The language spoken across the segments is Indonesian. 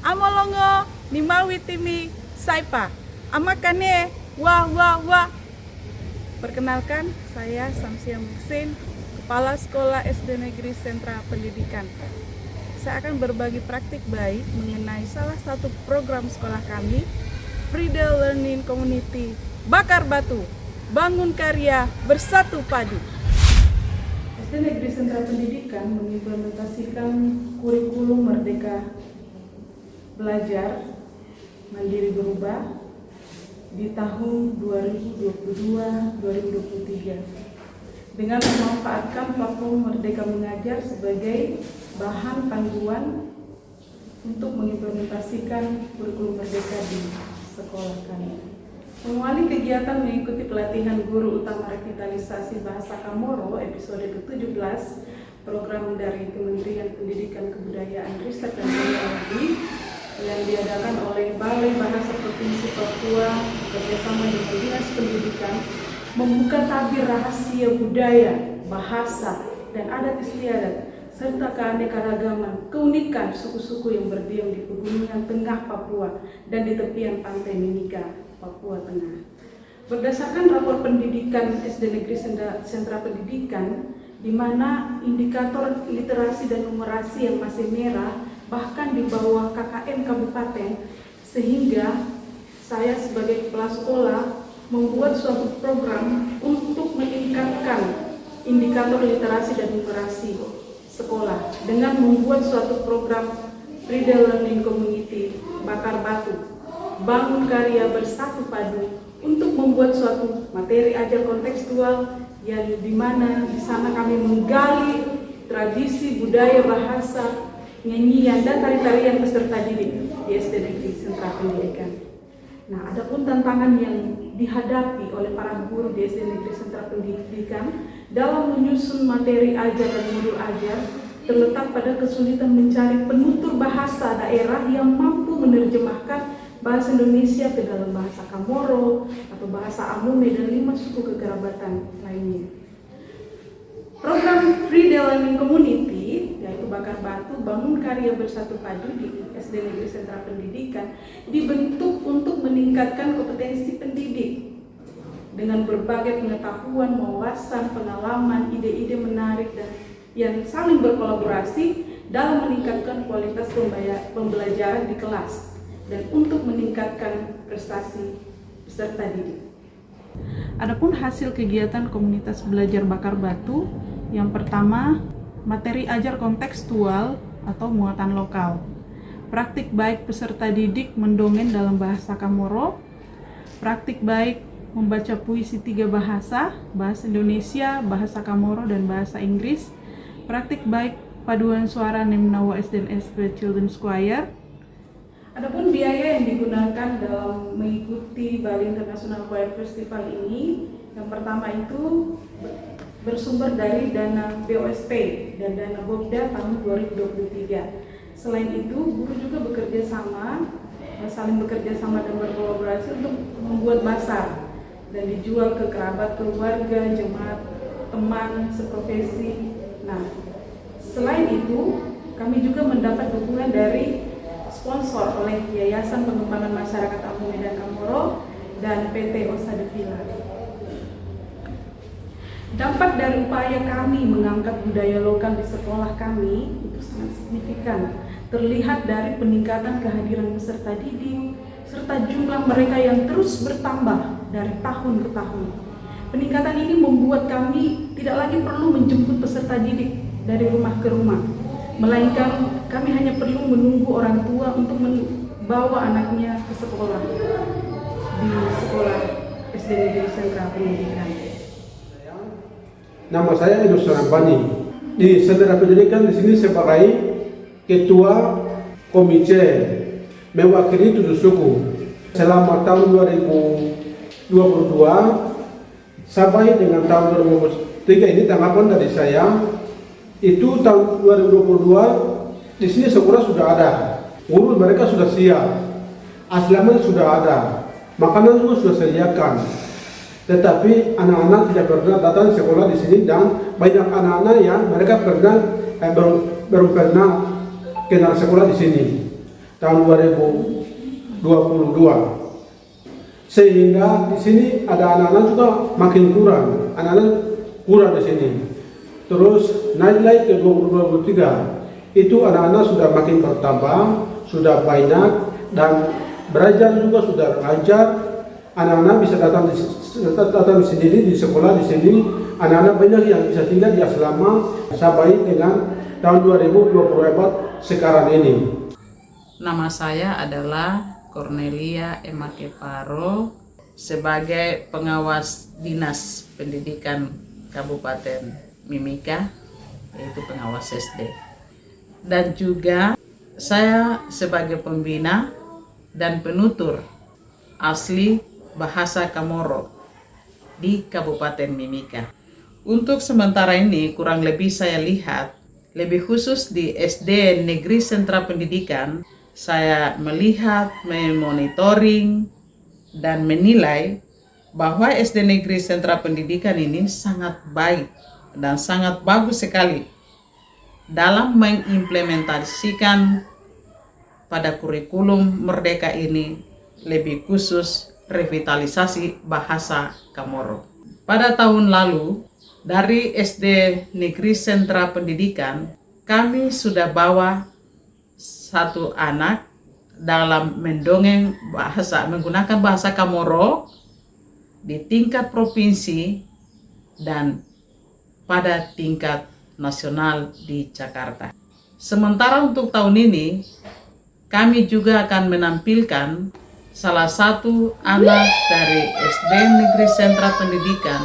Amolongo Nimawi Timi Saipa. Amakane wah. Perkenalkan, saya Samsia Muksin, Kepala Sekolah SD Negeri Sentra Pendidikan. Saya akan berbagi praktik baik mengenai salah satu program sekolah kami, Frida Learning Community Bakar Batu, Bangun Karya Bersatu Padu. SD Negeri Sentra Pendidikan mengimplementasikan kurikulum Merdeka Belajar Mandiri Berubah di tahun 2022-2023 dengan memanfaatkan platform Merdeka Mengajar sebagai bahan panduan untuk mengimplementasikan kurikulum Merdeka di sekolah kami. Mengawali kegiatan mengikuti pelatihan guru utama revitalisasi bahasa Kamoro episode ke-17 program dari Kementerian Pendidikan Kebudayaan Riset dan Teknologi yang diadakan oleh Balai Bahasa Provinsi Papua bekerjasama dengan Dinas Pendidikan membuka tabir rahasia budaya, bahasa, dan adat istiadat serta keanekaragaman, keunikan suku-suku yang berdiam di pegunungan tengah Papua dan di tepian pantai Mimika, Papua Tengah. Berdasarkan rapor pendidikan SD Negeri Sentra Pendidikan, di mana indikator literasi dan numerasi yang masih merah bahkan di bawah KKM kabupaten, sehingga saya sebagai kepala sekolah membuat suatu program untuk meningkatkan indikator literasi dan numerasi sekolah dengan membuat suatu program Frida Learning Community Bakar Batu, Bangun Karya Bersatu Padu untuk membuat suatu materi ajar kontekstual yang dimana di sana kami menggali tradisi, budaya, bahasa, nyanyian, dan tari-tarian peserta didik di SD Negeri Sentra Pendidikan. Nah, adapun tantangan yang dihadapi oleh para guru di SD Negeri Sentra Pendidikan dalam menyusun materi ajar dan modul ajar terletak pada kesulitan mencari penutur bahasa daerah yang mampu menerjemahkan bahasa Indonesia ke dalam bahasa Kamoro atau bahasa Amome dan 5 suku kekerabatan lainnya. Program Frida Learning Community yaitu Bakar Batu, Bangun Karya Bersatu Padu di SD Negeri Sentra Pendidikan dibentuk untuk meningkatkan kompetensi pendidik dengan berbagai pengetahuan, wawasan, pengalaman, ide-ide menarik dan yang saling berkolaborasi dalam meningkatkan kualitas pembelajaran di kelas dan untuk meningkatkan prestasi peserta didik. Adapun hasil kegiatan komunitas belajar Bakar Batu, yang pertama, materi ajar kontekstual atau muatan lokal. Praktik baik peserta didik mendongeng dalam bahasa Kamoro. Praktik baik membaca puisi 3 bahasa, bahasa Indonesia, bahasa Kamoro, dan bahasa Inggris. Praktik baik paduan suara Nemnawa SDNSP Children's Choir. Adapun biaya yang digunakan dalam mengikuti Bali International Choir Festival ini, yang pertama itu bersumber dari dana BOSP dan dana BOBDA tahun 2023. Selain itu, guru juga saling bekerja sama dan berkolaborasi untuk membuat basar dan dijual ke kerabat, keluarga, jemaat, teman, seprofesi. Nah, selain itu, kami juga mendapat dukungan dari sponsor oleh Yayasan Pengembangan Masyarakat Amome dan Kamoro dan PT Osade Villa. Dampak dari upaya kami mengangkat budaya lokal di sekolah kami itu sangat signifikan, terlihat dari peningkatan kehadiran peserta didik serta jumlah mereka yang terus bertambah dari tahun ke tahun. Peningkatan ini membuat kami tidak lagi perlu menjemput peserta didik dari rumah ke rumah, melainkan kami hanya perlu menunggu orang tua untuk membawa anaknya ke sekolah di sekolah SD Negeri Sentra Pendidikan. Nama saya Idus Sarambani. Di Sentra Pendidikan di sini sebagai Ketua Komite mewakili 7 suku. Selama tahun 2022 sampai dengan tahun 2023 ini tanggapan dari saya itu tahun 2022 di sini sekolah sudah ada, guru mereka sudah siap, asrama sudah ada, makanan juga sudah sediakan. Tetapi anak-anak tidak pernah datang sekolah di sini dan banyak anak-anak yang mereka baru pernah kenal sekolah di sini. tahun 2022. Sehingga di sini ada anak-anak juga makin kurang, anak-anak kurang di sini. Terus naik lagi ke 2023, itu anak-anak sudah makin bertambah, sudah banyak dan belajar juga sudah lancar. Anak-anak bisa datang sendiri di sekolah di sini. Anak-anak banyak yang bisa tinggal di asrama sampai dengan tahun 2024 sekarang ini. Nama saya adalah Cornelia Emakeparo sebagai pengawas Dinas Pendidikan Kabupaten Mimika, yaitu pengawas SD. Dan juga saya sebagai pembina dan penutur asli bahasa Kamoro di Kabupaten Mimika. Untuk sementara ini kurang lebih saya lihat, lebih khusus di SD Negeri Sentra Pendidikan, saya melihat, memonitoring, dan menilai bahwa SD Negeri Sentra Pendidikan ini sangat baik dan sangat bagus sekali dalam mengimplementasikan pada kurikulum Merdeka ini, lebih khusus revitalisasi bahasa Kamoro. Pada tahun lalu, dari SD Negeri Sentra Pendidikan, kami sudah bawa satu anak dalam mendongeng menggunakan bahasa Kamoro di tingkat provinsi dan pada tingkat nasional di Jakarta. Sementara untuk tahun ini, kami juga akan menampilkan salah satu anak dari SD Negeri Sentra Pendidikan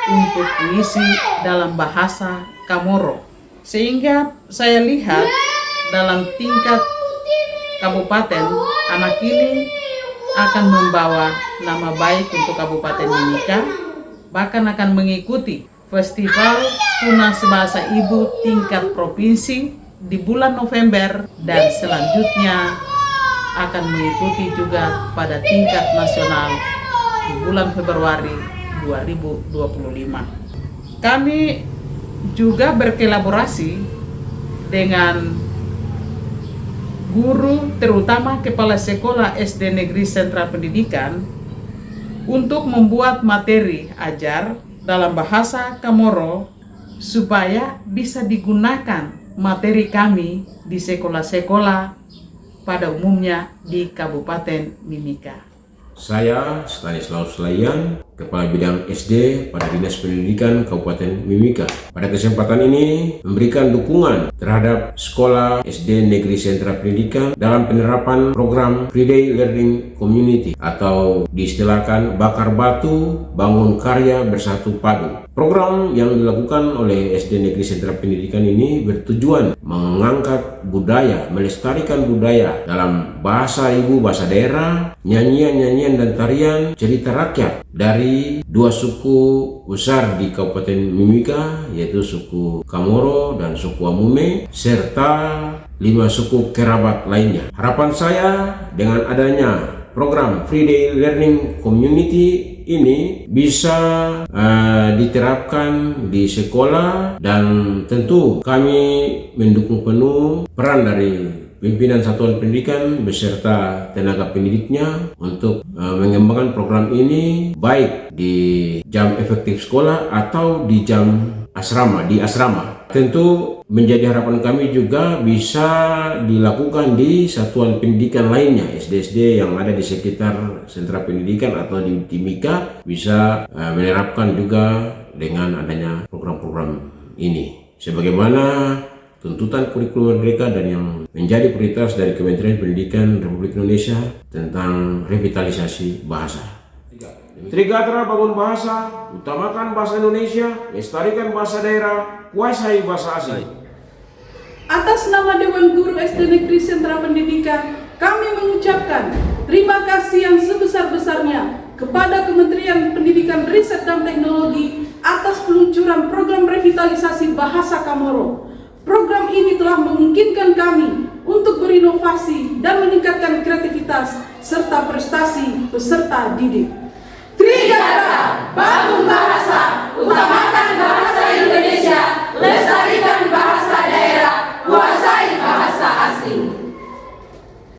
untuk puisi dalam bahasa Kamoro. Sehingga saya lihat dalam tingkat kabupaten, anak ini akan membawa nama baik untuk Kabupaten Mimika, bahkan akan mengikuti Festival Tunas Bahasa Ibu tingkat provinsi di bulan November dan selanjutnya akan mengikuti juga pada tingkat nasional di bulan Februari 2025. Kami juga berkolaborasi dengan guru, terutama kepala sekolah SD Negeri Sentra Pendidikan, untuk membuat materi ajar dalam bahasa Kamoro supaya bisa digunakan materi kami di sekolah-sekolah pada umumnya di Kabupaten Mimika. Saya Stanislaus Layan, Kepala Bidang SD pada Dinas Pendidikan Kabupaten Mimika. Pada kesempatan ini memberikan dukungan terhadap sekolah SD Negeri Sentra Pendidikan dalam penerapan program Friday Learning Community atau diistilahkan Bakar Batu Bangun Karya Bersatu Padu. Program yang dilakukan oleh SD Negeri Sentra Pendidikan ini bertujuan mengangkat budaya, melestarikan budaya dalam bahasa ibu, bahasa daerah, nyanyian-nyanyian dan tarian cerita rakyat dari dua suku besar di Kabupaten Mimika, yaitu suku Kamoro dan suku Amume, serta 5 suku kerabat lainnya. Harapan saya dengan adanya program Friday Learning Community ini bisa diterapkan di sekolah, dan tentu kami mendukung penuh peran dari pimpinan satuan pendidikan beserta tenaga pendidiknya untuk mengembangkan program ini baik di jam efektif sekolah atau di jam di asrama. Tentu menjadi harapan kami juga bisa dilakukan di satuan pendidikan lainnya, SD-SD yang ada di sekitar sentra pendidikan atau di Mimika, bisa menerapkan juga dengan adanya program-program ini. Sebagaimana tuntutan kurikulum Merdeka dan yang menjadi prioritas dari Kementerian Pendidikan Republik Indonesia tentang revitalisasi bahasa. Trigatra bangun bahasa, utamakan bahasa Indonesia, lestarikan bahasa daerah, kuasai bahasa asing. Atas nama Dewan Guru SD Negeri Sentra Pendidikan, kami mengucapkan terima kasih yang sebesar-besarnya kepada Kementerian Pendidikan, Riset dan Teknologi atas peluncuran program revitalisasi bahasa Kamoro. Program ini telah memungkinkan kami untuk berinovasi dan meningkatkan kreativitas serta prestasi peserta didik. Trigatra, bangun bahasa, utamakan bahasa Indonesia, lestarikan bahasa daerah, kuasai